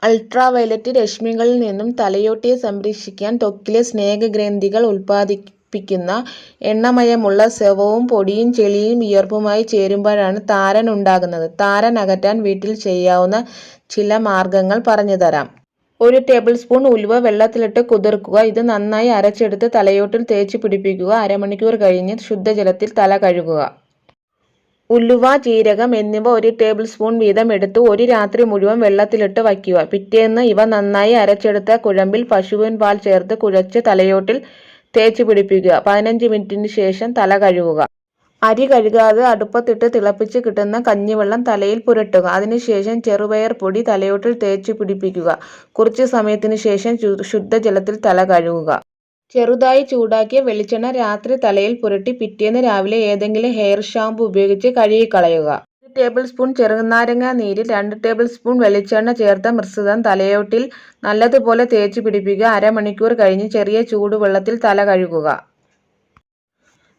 Ultraviolet രശ്മികളിൽ നിന്നും തലയോട്ടിയെ സംരക്ഷിക്കാൻ ത്വക്കിലെ സ്നേഹഗ്രന്ഥികൾ ഉൽപ്പാദിപ്പിക്കുന്ന എണ്ണമയമുള്ള സ്രവവും പൊടിയും ചെളിയും വിയർപ്പുമായി ചേരുമ്പോഴാണ് താരൻ ഉണ്ടാകുന്നത്. താരൻ അകറ്റാൻ വീട്ടിൽ ചെയ്യാവുന്ന ചില മാർഗ്ഗങ്ങൾ പറഞ്ഞുതരാം. 1 ടേബിൾ സ്പൂൺ ഉലുവ വെള്ളത്തിലിട്ട് കുതിർക്കുക. ഇത് നന്നായി അരച്ചെടുത്ത് തലയോട്ടിൽ തേച്ച് പിടിപ്പിക്കുക. അരമണിക്കൂർ കഴിഞ്ഞ് ശുദ്ധജലത്തിൽ തല കഴുകുക. ഉലുവ, ജീരകം എന്നിവ 1 ടേബിൾ സ്പൂൺ വീതം എടുത്ത് ഒരു രാത്രി മുഴുവൻ വെള്ളത്തിലിട്ട് വയ്ക്കുക. പിറ്റേന്ന് ഇവ നന്നായി അരച്ചെടുത്ത കുഴമ്പിൽ പശുവിൻ പാൽ ചേർത്ത് കുഴച്ച് തലയോട്ടിൽ തേച്ച് പിടിപ്പിക്കുക. 15 മിനിറ്റിന് ശേഷം തല കഴുകുക. അരി കഴുകാതെ അടുപ്പത്തിട്ട് തിളപ്പിച്ച് കിട്ടുന്ന കഞ്ഞിവെള്ളം തലയിൽ പുരട്ടുക. അതിനുശേഷം ചെറുപയർ പൊടി തലയോട്ടിൽ തേച്ച് പിടിപ്പിക്കുക. കുറച്ച് സമയത്തിന് ശേഷം ശുദ്ധജലത്തിൽ തല കഴുകുക. ചെറുതായി ചൂടാക്കിയ വെളിച്ചെണ്ണ രാത്രി തലയിൽ പുരട്ടി പിറ്റേന്ന് രാവിലെ ഏതെങ്കിലും ഹെയർ ഷാമ്പു ഉപയോഗിച്ച് കഴുകിക്കളയുക. 1 ടേബിൾ സ്പൂൺ ചെറുനാരങ്ങ നീരിൽ 2 ടേബിൾ സ്പൂൺ വെളിച്ചെണ്ണ ചേർത്ത മിശ്രിതം തലയോട്ടിൽ നല്ലതുപോലെ തേച്ച് പിടിപ്പിക്കുക. അരമണിക്കൂർ കഴിഞ്ഞ് ചെറിയ ചൂടുവെള്ളത്തിൽ തല കഴുകുക.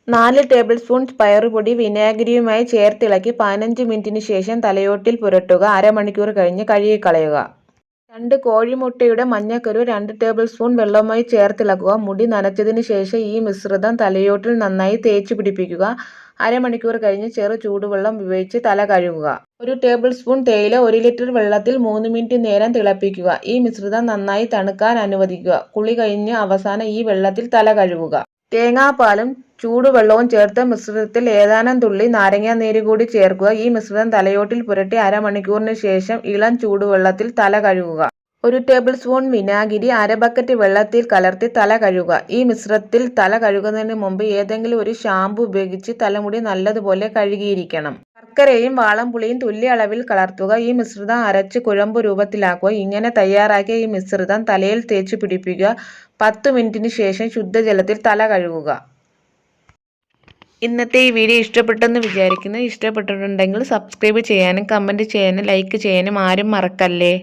4 ടേബിൾ സ്പൂൺ പയറുപൊടി വിനാഗിരിയുമായി ചേർത്തിളക്കി 15 മിനിറ്റിന് ശേഷം തലയോട്ടിൽ പുരട്ടുക. അരമണിക്കൂർ കഴിഞ്ഞ് കഴുകിക്കളയുക. 2 കോഴിമുട്ടയുടെ മഞ്ഞക്കരു 2 ടേബിൾ സ്പൂൺ വെള്ളവുമായി ചേർത്തിളക്കുക. മുടി നനച്ചതിന് ശേഷം ഈ മിശ്രിതം തലയോട്ടിൽ നന്നായി തേച്ച് പിടിപ്പിക്കുക. അരമണിക്കൂർ കഴിഞ്ഞ് ചെറു ചൂടുവെള്ളം ഉപയോഗിച്ച് തല കഴുകുക. 1 ടേബിൾ സ്പൂൺ തേയില 1 ലിറ്റർ വെള്ളത്തിൽ 3 മിനിറ്റ് നേരം തിളപ്പിക്കുക. ഈ മിശ്രിതം നന്നായി തണുക്കാൻ അനുവദിക്കുക. കുളി കഴിഞ്ഞ് അവസാനം ഈ വെള്ളത്തിൽ തല കഴുകുക. തേങ്ങാപ്പാലും ചൂടുവെള്ളവും ചേർത്ത മിശ്രിതത്തിൽ ഏതാനും തുള്ളി നാരങ്ങാനീര് കൂടി ചേർക്കുക. ഈ മിശ്രിതം തലയോട്ടിൽ പുരട്ടി അരമണിക്കൂറിന് ശേഷം ഇളം ചൂടുവെള്ളത്തിൽ തല കഴുകുക. 1 ടേബിൾ സ്പൂൺ വിനാഗിരി 1/2 ബക്കറ്റ് വെള്ളത്തിൽ കലർത്തി തല കഴുകുക. ഈ മിശ്രിതത്തിൽ തല കഴുകുന്നതിന് മുമ്പ് ഏതെങ്കിലും ഒരു ഷാമ്പു ഉപയോഗിച്ച് തലമുടി നല്ലതുപോലെ കഴുകിയിരിക്കണം. ശർക്കരയും വാളംപുളിയും തുല്യ അളവിൽ കലർത്തുക. ഈ മിശ്രിതം അരച്ച് കുഴമ്പ് രൂപത്തിലാക്കുക. ഇങ്ങനെ തയ്യാറാക്കിയ ഈ മിശ്രിതം തലയിൽ തേച്ച് പിടിപ്പിക്കുക. 10 മിനിറ്റിന് ശേഷം ശുദ്ധജലത്തിൽ തല കഴുകുക. ഇന്നത്തെ ഈ വീഡിയോ ഇഷ്ടപ്പെട്ടെന്ന് വിചാരിക്കുന്നു. ഇഷ്ടപ്പെട്ടിട്ടുണ്ടെങ്കിൽ സബ്സ്ക്രൈബ് ചെയ്യാനും കമൻറ്റ് ചെയ്യാനും ലൈക്ക് ചെയ്യാനും ആരും മറക്കല്ലേ.